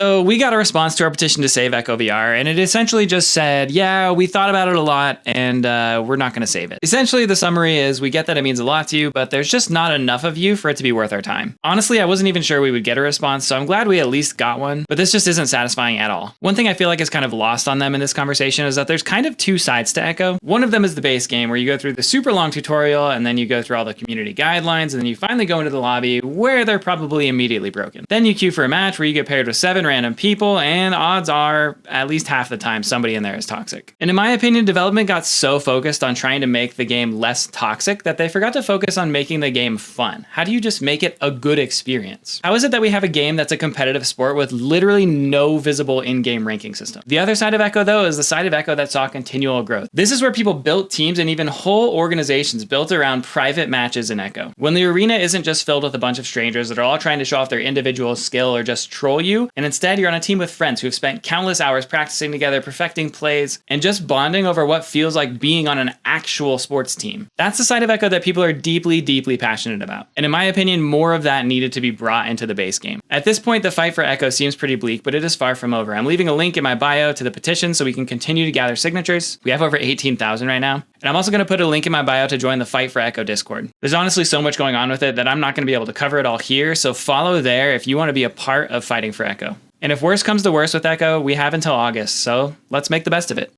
So we got a response to our petition to save EchoVR, and it essentially just said, yeah, we thought about it a lot, and we're not going to save it. Essentially, the summary is, we get that it means a lot to you, but there's just not enough of you for it to be worth our time. Honestly, I wasn't even sure we would get a response, so I'm glad we at least got one, but this just isn't satisfying at all. One thing I feel like is kind of lost on them in this conversation is that there's kind of two sides to Echo. One of them is the base game, where you go through the super long tutorial, and then you go through all the community guidelines, and then you finally go into the lobby, where they're probably immediately broken. Then you queue for a match where you get paired with 7 random people, and odds are, at least half the time, somebody in there is toxic. And in my opinion, development got so focused on trying to make the game less toxic that they forgot to focus on making the game fun. How do you just make it a good experience? How is it that we have a game that's a competitive sport with literally no visible in-game ranking system? The other side of Echo, though, is the side of Echo that saw continual growth. This is where people built teams and even whole organizations built around private matches in Echo. When the arena isn't just filled with a bunch of strangers that are all trying to show off their individual skill or just troll you, and instead you're on a team with friends who have spent countless hours practicing together, perfecting plays, and just bonding over what feels like being on an actual sports team. That's the side of Echo that people are deeply, deeply passionate about. And in my opinion, more of that needed to be brought into the base game. At this point, the fight for Echo seems pretty bleak, but it is far from over. I'm leaving a link in my bio to the petition so we can continue to gather signatures. We have over 18,000 right now. And I'm also going to put a link in my bio to join the Fight for Echo Discord. There's honestly so much going on with it that I'm not going to be able to cover it all here, so follow there if you want to be a part of fighting for Echo. And if worse comes to worse with Echo, we have until August, so let's make the best of it.